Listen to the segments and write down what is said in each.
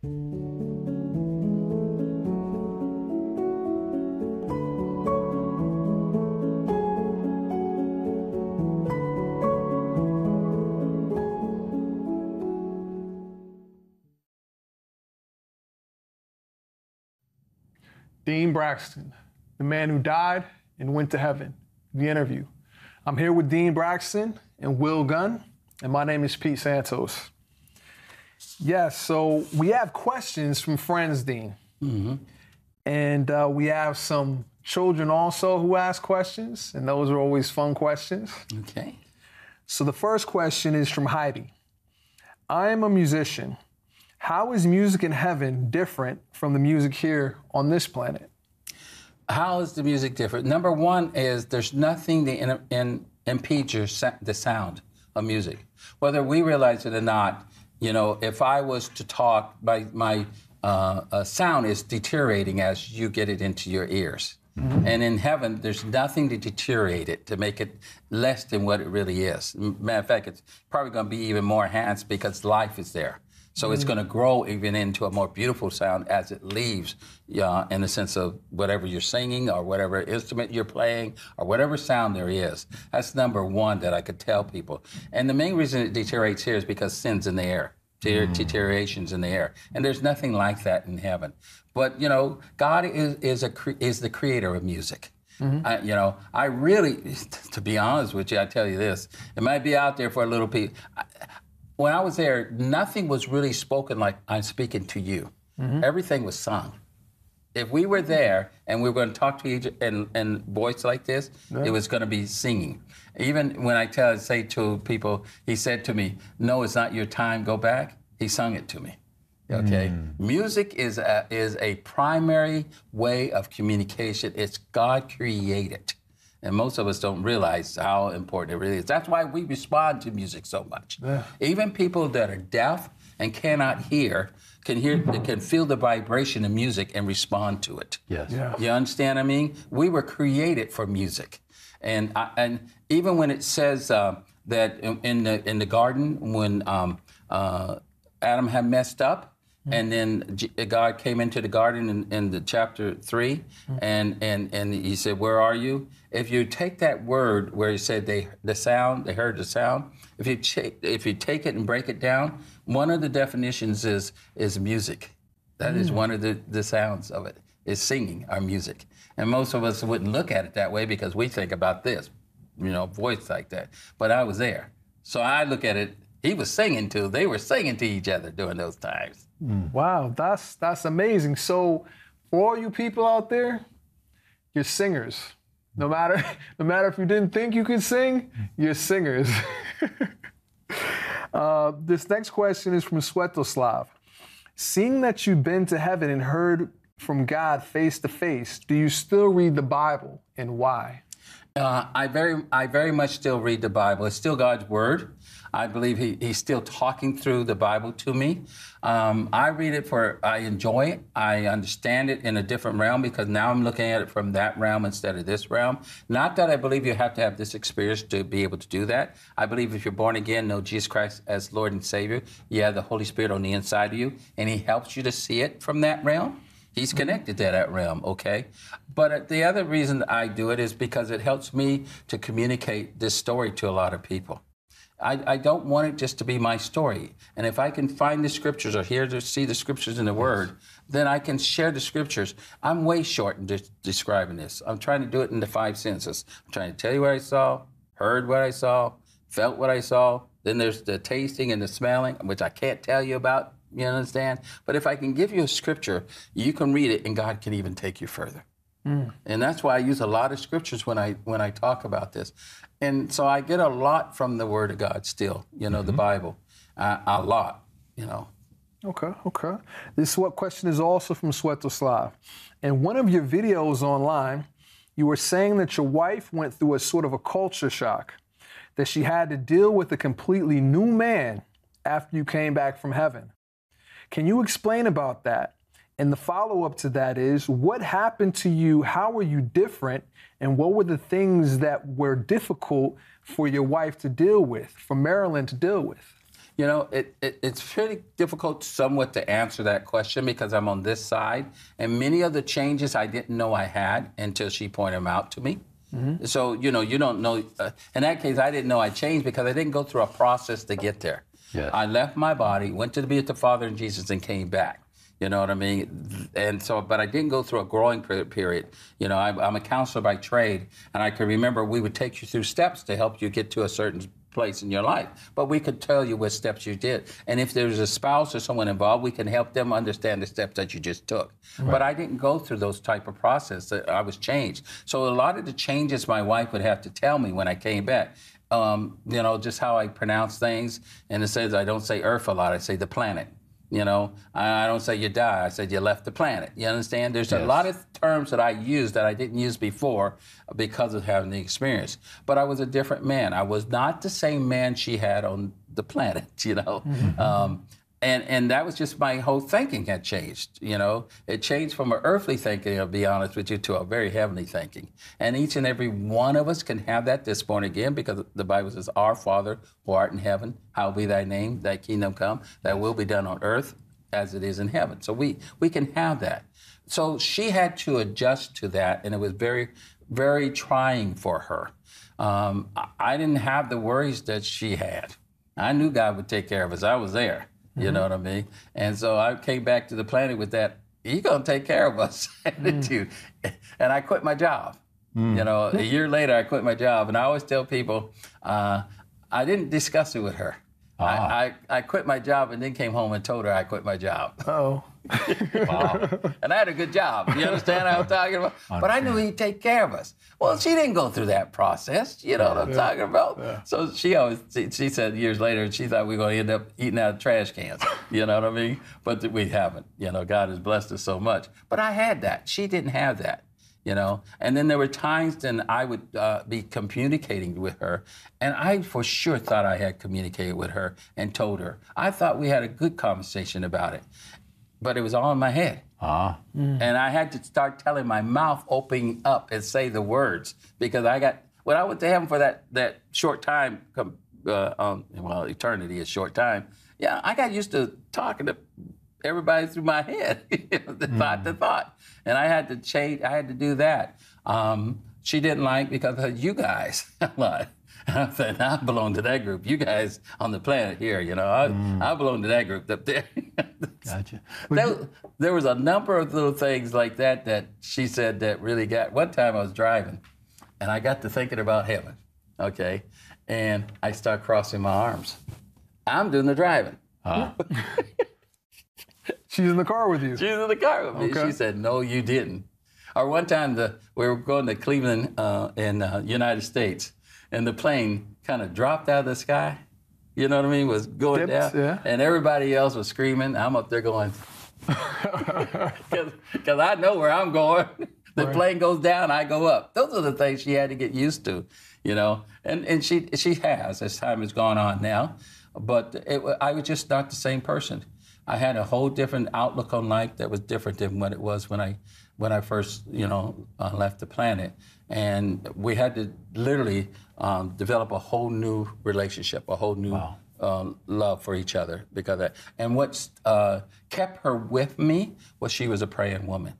Dean Braxton, the man who died and went to heaven, the interview. I'm here with Dean Braxton and Will Gunn, and my name is Pete Santos. Yes, so we have questions from friends, Dean. Mm-hmm. And we have some children also who ask questions, and those are always fun questions. Okay. So the first question is from Heidi. I am a musician. How is music in heaven different from the music here on this planet? How is the music different? Number one is there's nothing that impedes the sound of music. Whether we realize it or not, you know, if I was to talk, my sound is deteriorating as you get it into your ears. Mm-hmm. And in heaven, there's nothing to deteriorate it, to make it less than what it really is. Matter of fact, it's probably going to be even more enhanced because life is there. So it's going to grow even into a more beautiful sound as it leaves, in the sense of whatever you're singing or whatever instrument you're playing or whatever sound there is. That's number one that I could tell people. And the main reason it deteriorates here is because sin's in the air. Deterioration's in the air. And there's nothing like that in heaven. But, you know, God is the creator of music. Mm-hmm. You know, I really, to be honest with you, I tell you this, it might be out there for a little people. When I was there, nothing was really spoken like I'm speaking to you. Mm-hmm. Everything was sung. If we were there and we were going to talk to each other in voice like this, it was going to be singing. Even when I say to people, he said to me, "No, it's not your time, go back." He sung it to me. Okay? Music is a primary way of communication. It's God created. And most of us don't realize how important it really is. That's why we respond to music so much. Yeah. Even people that are deaf and cannot hear can feel the vibration of music and respond to it. Yes. Yeah. You understand what I mean? We were created for music. And even when it says that in the garden, when Adam had messed up, and then God came into the garden in the chapter 3, and he said, "Where are you?" If you take that word where he said they heard the sound, if you take it and break it down, one of the definitions is music. That is one of the sounds of it, is singing our music. And most of us wouldn't look at it that way because we think about this, you know, voice like that. But I was there. So I look at it, they were singing to each other during those times. Wow, that's amazing. So for all you people out there, you're singers. No matter if you didn't think you could sing, you're singers. This next question is from Svetoslav. Seeing that you've been to heaven and heard from God face to face, do you still read the Bible, and why? I very much still read the Bible. It's still God's word. I believe he's still talking through the Bible to me. I read it I enjoy it. I understand it in a different realm because now I'm looking at it from that realm instead of this realm. Not that I believe you have to have this experience to be able to do that. I believe if you're born again, know Jesus Christ as Lord and Savior, you have the Holy Spirit on the inside of you, and he helps you to see it from that realm. He's connected to that realm, okay? But the other reason I do it is because it helps me to communicate this story to a lot of people. I don't want it just to be my story. And if I can find the scriptures or see the scriptures in the Word, then I can share the scriptures. I'm way short in describing this. I'm trying to do it in the 5 senses. I'm trying to tell you what I saw, heard what I saw, felt what I saw. Then there's the tasting and the smelling, which I can't tell you about, you understand? But if I can give you a scripture, you can read it and God can even take you further. And that's why I use a lot of scriptures when I talk about this. And so I get a lot from the Word of God still, you know, the Bible, a lot, you know. Okay. This question is also from Svetoslav. In one of your videos online, you were saying that your wife went through a sort of a culture shock, that she had to deal with a completely new man after you came back from heaven. Can you explain about that? And the follow-up to that is, what happened to you? How were you different? And what were the things that were difficult for your wife to deal with, for Marilyn to deal with? You know, it's pretty difficult somewhat to answer that question because I'm on this side. And many of the changes I didn't know I had until she pointed them out to me. Mm-hmm. So, you know, you don't know. In that case, I didn't know I changed because I didn't go through a process to get there. Yes. I left my body, went to be with the Father and Jesus, and came back. You know what I mean? And so, but I didn't go through a growing period. You know, I'm a counselor by trade, and I can remember we would take you through steps to help you get to a certain place in your life. But we could tell you what steps you did. And if there's a spouse or someone involved, we can help them understand the steps that you just took. Right. But I didn't go through those type of process. I was changed. So a lot of the changes my wife would have to tell me when I came back, you know, just how I pronounce things. And it says I don't say Earth a lot, I say the planet. You know, I don't say you die, I said you left the planet. You understand? There's a lot of terms that I use that I didn't use before because of having the experience. But I was a different man. I was not the same man she had on the planet, you know. Mm-hmm. And that was just my whole thinking had changed, you know. It changed from an earthly thinking, I'll be honest with you, to a very heavenly thinking. And each and every one of us can have that this born again because the Bible says, Our Father who art in heaven, hallowed be thy name, thy kingdom come, thy will be done on earth as it is in heaven. So we can have that. So she had to adjust to that, and it was very, very trying for her. I didn't have the worries that she had. I knew God would take care of us. I was there. You know what I mean? And so I came back to the planet with that, He's going to take care of us attitude. And I quit my job. You know, a year later, I quit my job. And I always tell people, I didn't discuss it with her. I quit my job and then came home and told her I quit my job. Oh. Wow. And I had a good job. You understand what I'm talking about? But I knew he'd take care of us. Well, she didn't go through that process. You know what I'm talking about? Yeah. So she said years later, she thought we were going to end up eating out of trash cans. You know what I mean? But we haven't. You know, God has blessed us so much. But I had that. She didn't have that. You know, and then there were times then I would be communicating with her, and I for sure thought I had communicated with her and told her. I thought we had a good conversation about it, but it was all in my head. And I had to start telling my mouth opening up and say the words because when I went to heaven for that short time, well, eternity is short time. Yeah, I got used to talking to everybody through my head, the thought to thought. And I had to change, I had to do that. She didn't like because of you guys a lot. And I said, I belong to that group. You guys on the planet here, you know, I belong to that group up there. Gotcha. There was a number of little things like that she said that really one time I was driving and I got to thinking about heaven, okay? And I start crossing my arms. I'm doing the driving. She's in the car with you. She's in the car with me. Okay. She said, no, you didn't. Or one time we were going to Cleveland in the United States, and the plane kind of dropped out of the sky. You know what I mean? Was going down. Yeah. And everybody else was screaming. I'm up there going, because I know where I'm going. The plane goes down, I go up. Those are the things she had to get used to, you know. And she has as time has gone on now. But I was just not the same person. I had a whole different outlook on life that was different than what it was when I first, you know, left the planet. And we had to literally develop a whole new relationship, a whole new love for each other because of that. And what kept her with me was she was a praying woman.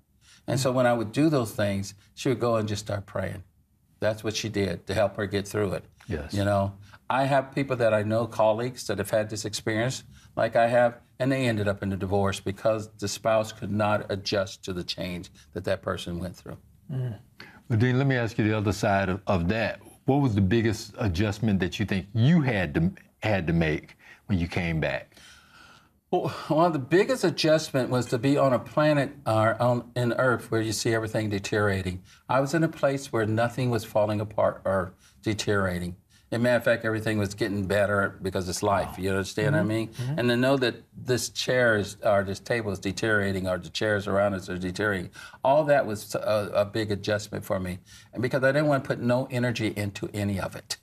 And so when I would do those things, she would go and just start praying. That's what she did to help her get through it. Yes. You know, I have people that I know, colleagues that have had this experience like I have, and they ended up in a divorce because the spouse could not adjust to the change that person went through. Well, Dean, let me ask you the other side of that. What was the biggest adjustment that you think you had to make when you came back? Well, the biggest adjustment was to be on a planet in Earth where you see everything deteriorating. I was in a place where nothing was falling apart or deteriorating. As a matter of fact, everything was getting better because it's life. You understand what I mean? And to know that this table is deteriorating, or the chairs around us are deteriorating, all that was a big adjustment for me. And because I didn't want to put no energy into any of it.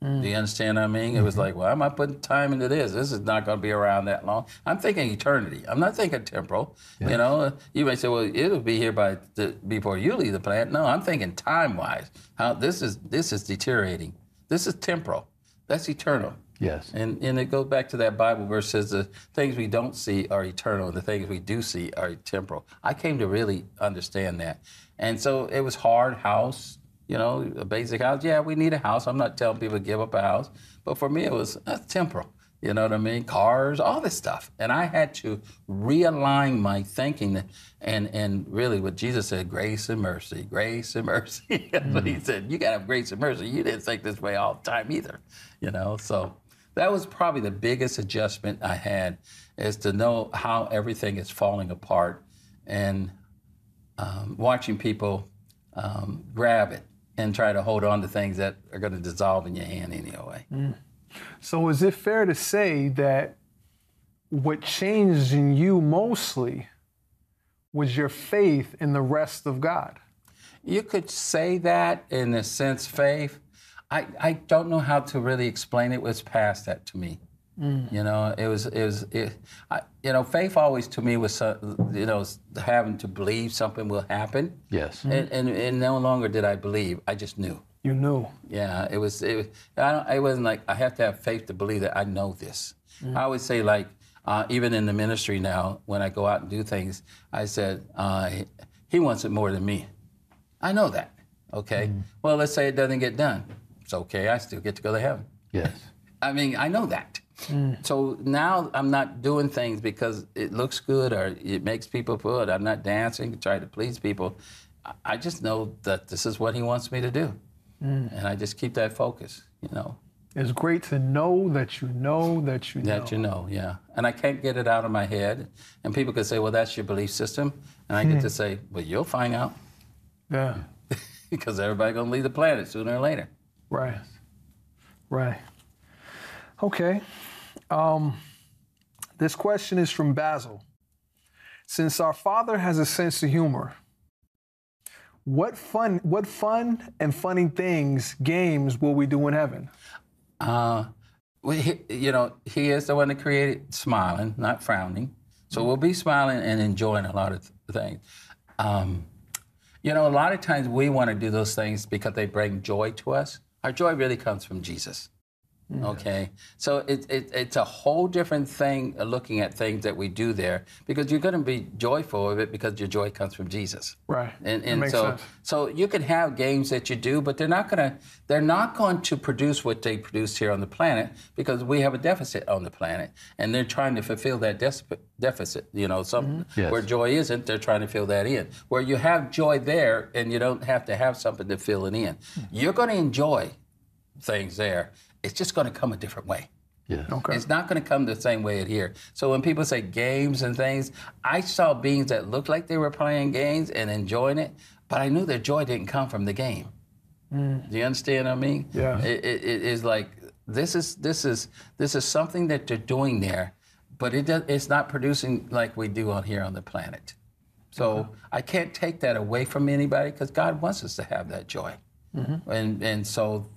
Do you understand what I mean? It was like, why am I putting time into this? This is not going to be around that long. I'm thinking eternity. I'm not thinking temporal. Yes. You know, you may say, well, it'll be here before you leave the planet. No, I'm thinking time-wise. How this is deteriorating. This is temporal. That's eternal. Yes. And it goes back to that Bible verse says the things we don't see are eternal, the things we do see are temporal. I came to really understand that. And so it was hard, house, a basic house. Yeah, we need a house. I'm not telling people to give up a house. But for me, it was temporal. You know what I mean? Cars, all this stuff. And I had to realign my thinking and really what Jesus said, grace and mercy, grace and mercy. That's what he said. You got to have grace and mercy. You didn't think this way all the time either. So that was probably the biggest adjustment I had, is to know how everything is falling apart and watching people grab it and try to hold on to things that are going to dissolve in your hand anyway. So is it fair to say that what changed in you mostly was your faith in the rest of God? You could say that in a sense, faith. I don't know how to really explain it. It was past that to me. Faith always to me was, having to believe something will happen. Yes. And no longer did I believe. I just knew. You knew. Yeah, it wasn't like I have to have faith to believe that I know this. I always say, like, even in the ministry now, when I go out and do things, I said, he wants it more than me. I know that, okay? Well, let's say it doesn't get done. It's okay, I still get to go to heaven. Yes. I mean, I know that. So now I'm not doing things because it looks good or it makes people feel good. I'm not dancing to try to please people. I just know that this is what he wants me to do. And I just keep that focus, It's great to know that you know that you know. That you know, yeah. And I can't get it out of my head. And people could say, well, that's your belief system. And I get to say, well, you'll find out. Yeah. Because everybody's going to leave the planet sooner or later. Right. Right. Okay. This question is from Basil. Since our Father has a sense of humor, what fun and funny things, games will we do in heaven? He is the one that created smiling, not frowning. So we'll be smiling and enjoying a lot of things. A lot of times we want to do those things because they bring joy to us. Our joy really comes from Jesus. Okay, so it's a whole different thing looking at things that we do there, because you're going to be joyful of it because your joy comes from Jesus. Right. And makes sense. So you can have games that you do, but they're not going to produce what they produce here on the planet, because we have a deficit on the planet, and they're trying to fulfill that deficit. Yes. Where joy isn't, they're trying to fill that in. Where you have joy there, and you don't have to have something to fill it in. You're going to enjoy things there. It's just going to come a different way. Yeah. Okay. It's not going to come the same way here. So when people say games and things, I saw beings that looked like they were playing games and enjoying it, but I knew their joy didn't come from the game. Do you understand what I mean? Yeah. It is like this is something that they're doing there, but it's not producing like we do on here on the planet. So I can't take that away from anybody, because God wants us to have that joy, and so.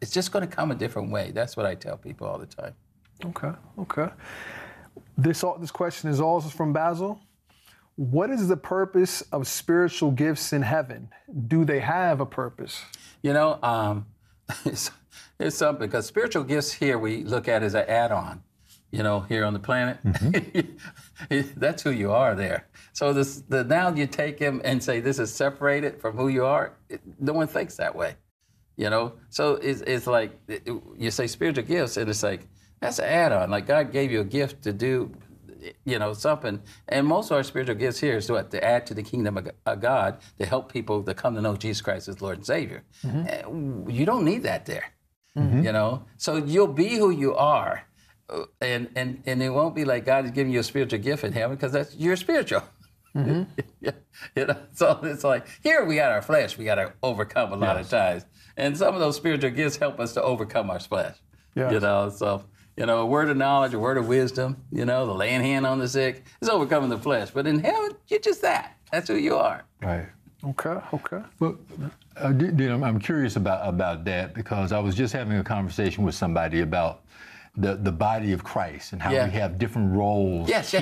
It's just going to come a different way. That's what I tell people all the time. Okay. This question is also from Basil. What is the purpose of spiritual gifts in heaven? Do they have a purpose? It's something, because spiritual gifts here we look at as an add-on, here on the planet. That's who you are there. So now you take him and say this is separated from who you are. No one thinks that way. So it's like you say spiritual gifts, and it's like that's an add-on. Like God gave you a gift to do, something. And most of our spiritual gifts here is what? To add to the kingdom of God, to help people to come to know Jesus Christ as Lord and Savior. You don't need that there, So you'll be who you are, and it won't be like God is giving you a spiritual gift in heaven, because you're spiritual. So it's like here we got our flesh, we got to overcome a lot of times. And some of those spiritual gifts help us to overcome our flesh. Yes. A word of knowledge, a word of wisdom, the laying hand on the sick, is overcoming the flesh. But in heaven, you're just that. That's who you are. Right. Okay. Well, Dean, I'm curious about that, because I was just having a conversation with somebody about the body of Christ and how Yeah. we have different roles. Yes.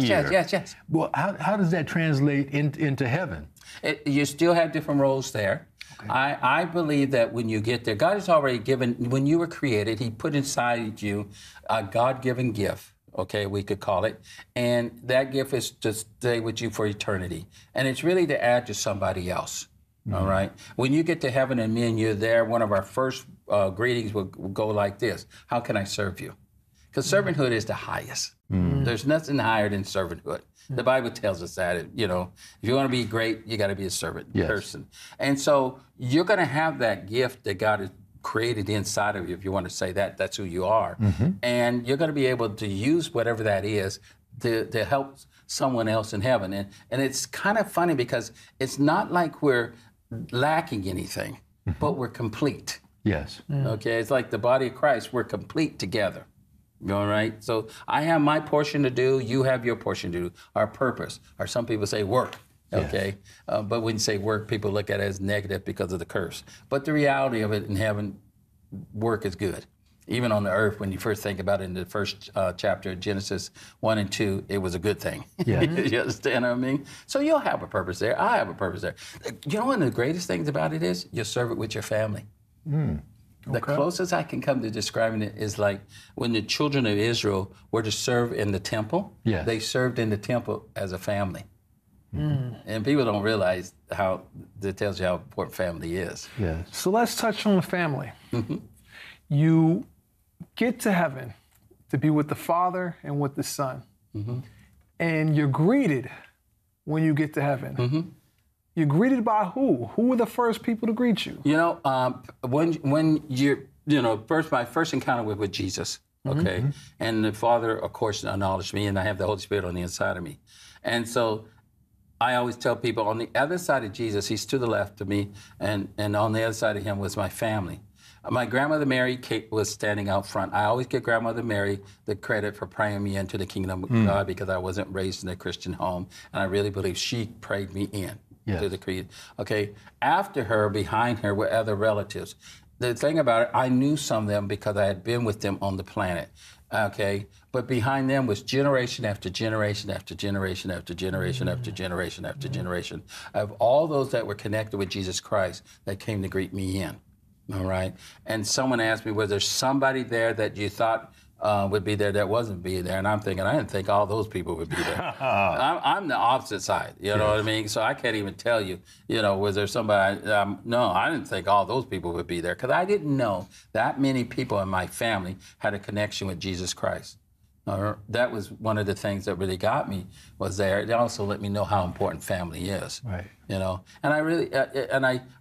Well, how does that translate into heaven? You still have different roles there. Okay. I believe that when you get there, God has already given, when you were created, He put inside you a God-given gift, okay, we could call it, and that gift is to stay with you for eternity. And it's really to add to somebody else, all right? When you get to heaven and me and you're there, one of our first greetings will go like this: how can I serve you? Because servanthood is the highest. There's nothing higher than servanthood. The Bible tells us that, you know, if you want to be great, you got to be a servant person. And so you're going to have that gift that God has created inside of you, if you want to say that, that's who you are. And you're going to be able to use whatever that is to help someone else in heaven. And it's kind of funny because it's not like we're lacking anything, but we're complete. Yes. Okay, it's like the body of Christ, we're complete together. All right, so I have my portion to do, you have your portion to do, our purpose, or some people say work, okay? Yes. But when you say work, people look at it as negative because of the curse. But the reality of it in heaven, work is good. Even on the earth, when you first think about it in the first chapter of Genesis 1 and 2, it was a good thing. Yeah. You understand what I mean? So you'll have a purpose there, I have a purpose there. You know one of the greatest things about it is, you'll serve it with your family. The closest I can come to describing it is like when the children of Israel were to serve in the temple, they served in the temple as a family. And people don't realize how, that tells you how important family is. Yes. So let's touch on the family. You get to heaven to be with the Father and with the Son. And you're greeted when you get to heaven. You're greeted by who? Who were the first people to greet you? You know, when you're, you know, my first encounter with Jesus, okay? And the Father, of course, acknowledged me, and I have the Holy Spirit on the inside of me. And so I always tell people, on the other side of Jesus, He's to the left of me, and on the other side of Him was my family. My grandmother Mary was standing out front. I always give Grandmother Mary the credit for praying me into the kingdom of God, because I wasn't raised in a Christian home, and I really believe she prayed me in. To the creed. Okay, after her, behind her were other relatives. The thing about it, I knew some of them because I had been with them on the planet. Okay, but behind them was generation after generation after generation after generation after generation after generation of all those that were connected with Jesus Christ that came to greet me in. All right, and someone asked me, was there somebody there that you thought would be there that wasn't be there? And I'm thinking, I didn't think all those people would be there. I'm the opposite side, you know what I mean? So I can't even tell you, you know, was there somebody, no, I didn't think all those people would be there, because I didn't know that many people in my family had a connection with Jesus Christ. That was one of the things that really got me, was there. It also let me know how important family is. Right. You know, and I really,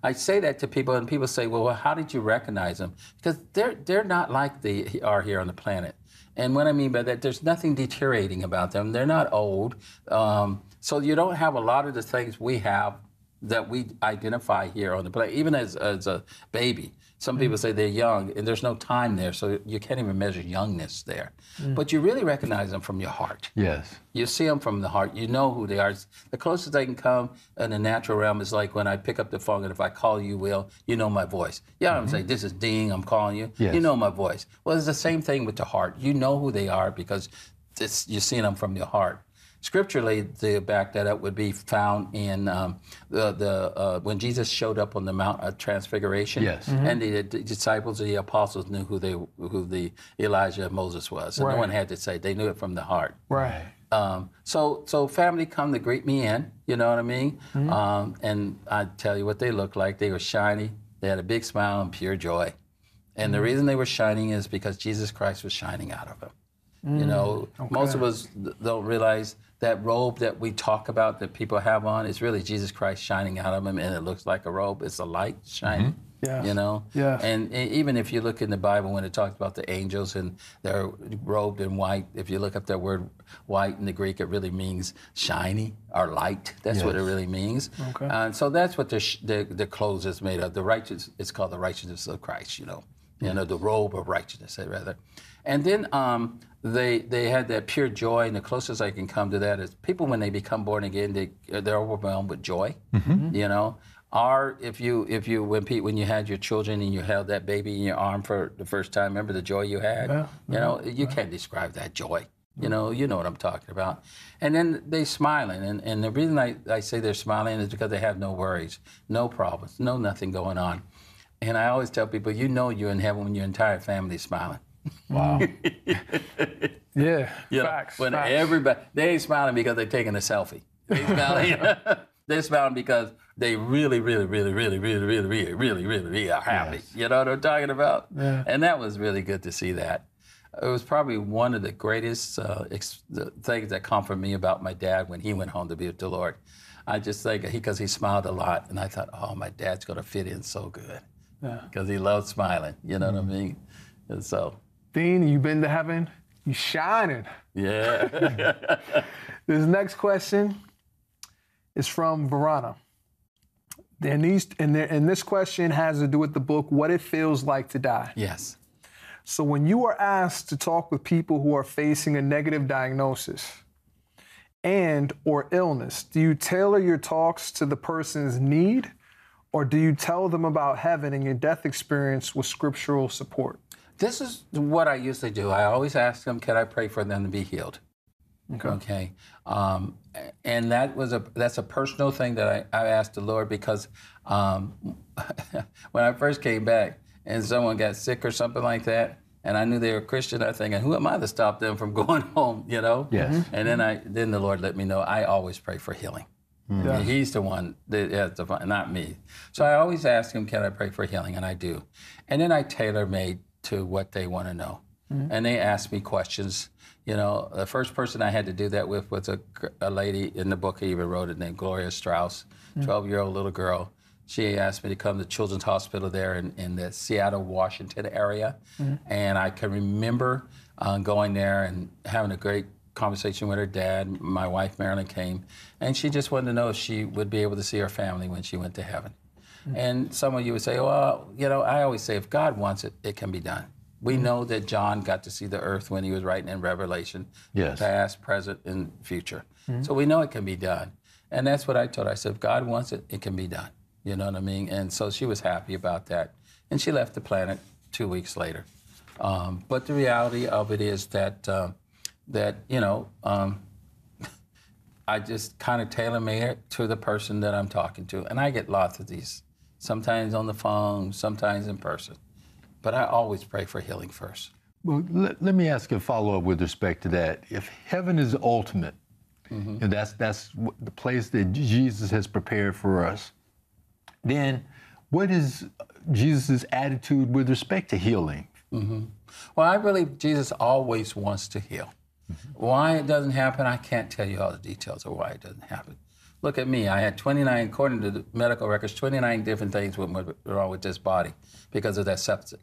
I say that to people, and people say, well, how did you recognize them? Because they're not like they are here on the planet. And what I mean by that, there's nothing deteriorating about them. They're not old. So you don't have a lot of the things we have that we identify here on the planet, even as a baby. Some people say they're young, and there's no time there, so you can't even measure youngness there. But you really recognize them from your heart. Yes. You see them from the heart. You know who they are. The closest they can come in the natural realm is like when I pick up the phone, and if I call you, Will, you know my voice. Yeah, I'm saying, this is Dean, I'm calling you. Yes. You know my voice. Well, it's the same thing with the heart. You know who they are because you're seeing them from your heart. Scripturally, to back that up, would be found in when Jesus showed up on the Mount of Transfiguration. Yes. And the disciples, the apostles, knew who the Elijah and Moses was. And no one had to say; they knew it from the heart. Right. So family come to greet me in. You know what I mean? And I tell you what they looked like. They were shiny. They had a big smile and pure joy. And the reason they were shining is because Jesus Christ was shining out of them. You know, most of us don't realize that robe that we talk about that people have on is really Jesus Christ shining out of them, and it looks like a robe. It's a light shining. Yeah. You know? Yeah. And even if you look in the Bible when it talks about the angels and they're robed in white, if you look up that word white in the Greek, it really means shiny or light. That's what it really means. Okay. And so that's what the clothes is made of. It's called the righteousness of Christ, you know. You know, the robe of righteousness, rather. And then they had that pure joy, and the closest I can come to that is people, when they become born again, they're overwhelmed with joy, you know. Or if you when you had your children and you held that baby in your arm for the first time, remember the joy you had? Yeah. You know, you can't describe that joy. You know what I'm talking about. And then they smiling, and the reason I say they're smiling is because they have no worries, no problems, nothing going on. And I always tell people, you know you're in heaven when your entire family's smiling. Wow. Yeah, You know, facts. when facts. everybody, they ain't smiling because they're taking a selfie. They smiling, they're smiling because they really are happy. Yes. You know what I'm talking about? Yeah. And that was really good to see that. It was probably one of the greatest things that comforted me about my dad when he went home to be with the Lord. I just think, because he smiled a lot, and I thought, oh, my dad's going to fit in so good. Yeah. Because he loved smiling, you know what I mean? And so, Dean, you been to heaven? You shining. yeah. This next question is from Verona. And this question has to do with the book, What It Feels Like to Die. Yes. So when you are asked to talk with people who are facing a negative diagnosis and or illness, do you tailor your talks to the person's need, or do you tell them about heaven and your death experience with scriptural support? This is what I usually do. I always ask them, can I pray for them to be healed? Okay. And that's a personal thing that I asked the Lord, because when I first came back and someone got sick or something like that, and I knew they were Christian, I thinking, who am I to stop them from going home, you know? Yes. And then the Lord let me know, I always pray for healing. Yeah. He's the one that has to find, not me. So I always ask him, can I pray for healing? And I do. And then I tailor-made to what they want to know. And they ask me questions. You know, the first person I had to do that with was a lady in the book, I even wrote it, named Gloria Strauss, 12-year-old little girl. She asked me to come to Children's Hospital there in the Seattle, Washington area. And I can remember going there and having a great conversation with her dad. My wife, Marilyn, came, and she just wanted to know if she would be able to see her family when she went to heaven. And some of you would say, well, you know, I always say, if God wants it, it can be done. We know that John got to see the earth when he was writing in Revelation, Yes. past, present, and future. So we know it can be done. And that's what I told her. I said, if God wants it, it can be done. You know what I mean? And so she was happy about that. And she left the planet 2 weeks later. But the reality of it is that, I just kind of tailor-made it to the person that I'm talking to. And I get lots of these, sometimes on the phone, sometimes in person. But I always pray for healing first. Well, let me ask a follow-up with respect to that. If heaven is ultimate, and that's the place that Jesus has prepared for us, then what is Jesus' attitude with respect to healing? Well, I believe Jesus always wants to heal. Why it doesn't happen, I can't tell you all the details of why it doesn't happen. Look at me. I had 29, according to the medical records, 29 different things went wrong with this body because of that septic,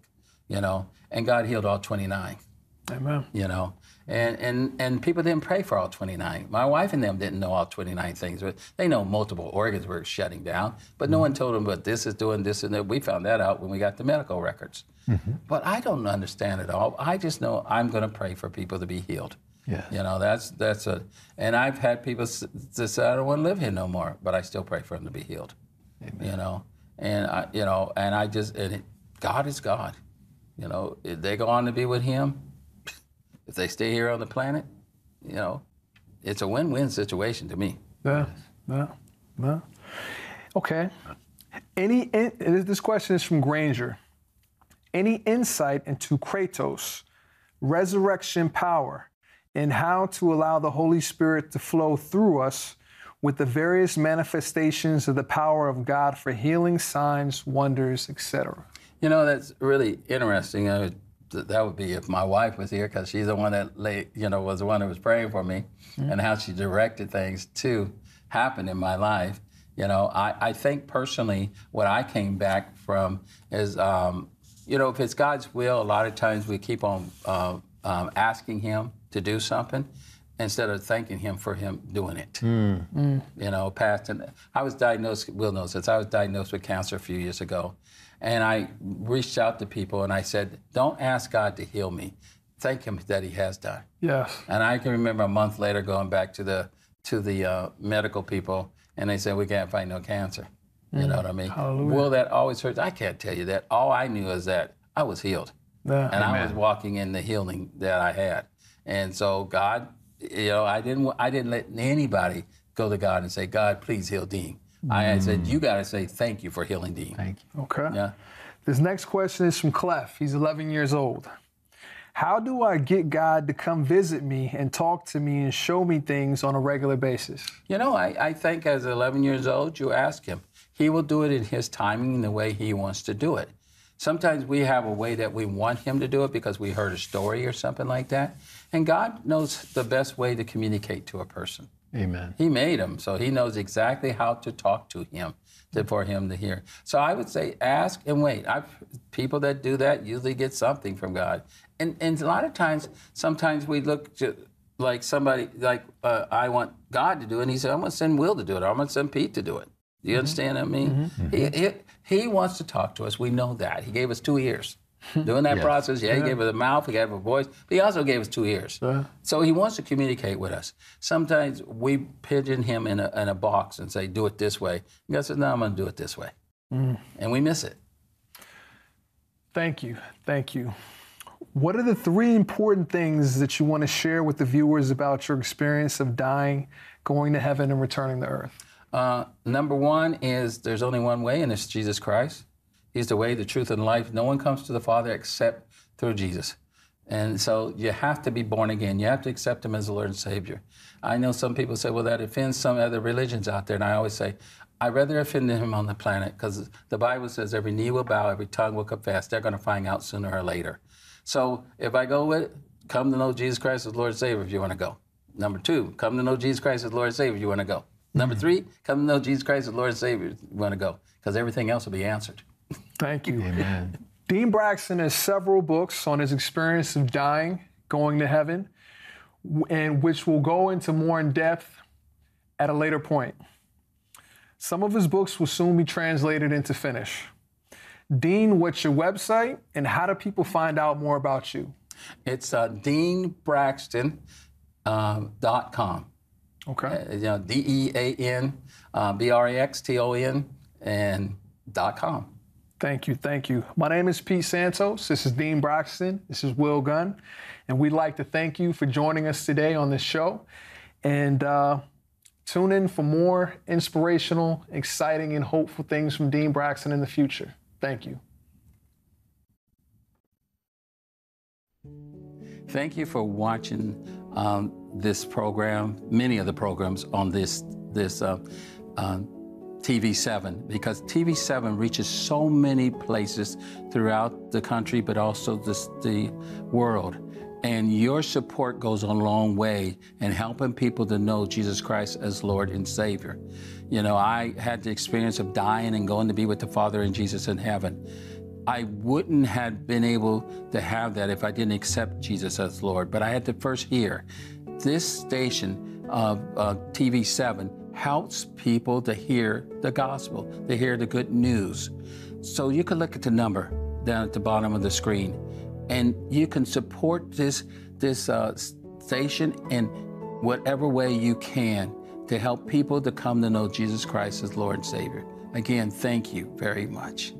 you know, and God healed all 29. Amen. You know, and people didn't pray for all 29. My wife and them didn't know all 29 things. They know multiple organs were shutting down, but no one told them, but this is doing this and that. We found that out when we got the medical records. But I don't understand it all. I just know I'm going to pray for people to be healed. Yeah. You know, and I've had people say, I don't want to live here no more, but I still pray for them to be healed. Amen. You know, and God is God. You know, if they go on to be with him, if they stay here on the planet, you know, it's a win-win situation to me. Yeah. Okay. This question is from Granger. Any insight into Kratos, resurrection power, and how to allow the Holy Spirit to flow through us with the various manifestations of the power of God for healing, signs, wonders, etc.? You know, that's really interesting. That would be if my wife was here, because she's the one that was the one that was praying for me, and how she directed things to happen in my life. You know, I think personally, what I came back from is, if it's God's will, a lot of times we keep on asking him to do something instead of thanking him for him doing it. You know, I was diagnosed with cancer a few years ago. And I reached out to people and I said, don't ask God to heal me. Thank him that he has done. Yes. And I can remember a month later going back to the medical people, and they said, we can't find no cancer. You know what I mean? Hallelujah. Will that always hurt? I can't tell you that. All I knew is that I was healed. Yeah. And I Amen. was walking in the healing that I had. And so God, you know, I didn't let anybody go to God and say, God, please heal Dean. I said, you got to say thank you for healing Dean. Thank you. Okay. Yeah. This next question is from Clef. He's 11 years old. How do I get God to come visit me and talk to me and show me things on a regular basis? You know, I think as 11 years old, you ask him. He will do it in his timing and the way he wants to do it. Sometimes we have a way that we want him to do it because we heard a story or something like that. And God knows the best way to communicate to a person. Amen. He made him, so he knows exactly how to talk to him for him to hear. So I would say ask and wait. People that do that usually get something from God. And a lot of times, sometimes we look to, like somebody, like I want God to do it, and he said, I'm going to send Will to do it, or I'm going to send Pete to do it. Do you understand what I mean? He wants to talk to us. We know that. He gave us 2 ears. Doing that process, he gave us a mouth, he gave us a voice, but he also gave us 2 ears. So he wants to communicate with us. Sometimes we pigeon him in a box and say, do it this way. And God says, no, I'm going to do it this way. And we miss it. Thank you. Thank you. What are the 3 important things that you want to share with the viewers about your experience of dying, going to heaven, and returning to earth? Number 1 is there's only one way, and it's Jesus Christ. He's the way, the truth, and life. No one comes to the Father except through Jesus. And so you have to be born again. You have to accept him as the Lord and Savior. I know some people say, well, that offends some other religions out there. And I always say, I'd rather offend him on the planet, because the Bible says every knee will bow, every tongue will confess. They're going to find out sooner or later. So if I go with it, come to know Jesus Christ as Lord and Savior if you want to go. Number 2, come to know Jesus Christ as Lord and Savior if you want to go. Number 3, come to know Jesus Christ as Lord and Savior if you want to go, because everything else will be answered. Thank you. Amen. Dean Braxton has several books on his experience of dying, going to heaven, and which will go into more in depth at a later point. Some of his books will soon be translated into Finnish. Dean, what's your website, and how do people find out more about you? It's DeanBraxton.com. Okay. DEAN BRAXTON and .com. Thank you. Thank you. My name is Pete Santos. This is Dean Braxton. This is Will Gunn. And we'd like to thank you for joining us today on this show. And tune in for more inspirational, exciting, and hopeful things from Dean Braxton in the future. Thank you. Thank you for watching this program, many of the programs on this TV7, because TV7 reaches so many places throughout the country, but also the world. And your support goes a long way in helping people to know Jesus Christ as Lord and Savior. You know, I had the experience of dying and going to be with the Father and Jesus in heaven. I wouldn't have been able to have that if I didn't accept Jesus as Lord, but I had to first hear. This station of TV7 helps people to hear the gospel, to hear the good news. So you can look at the number down at the bottom of the screen, and you can support this station in whatever way you can to help people to come to know Jesus Christ as Lord and Savior. Again, thank you very much.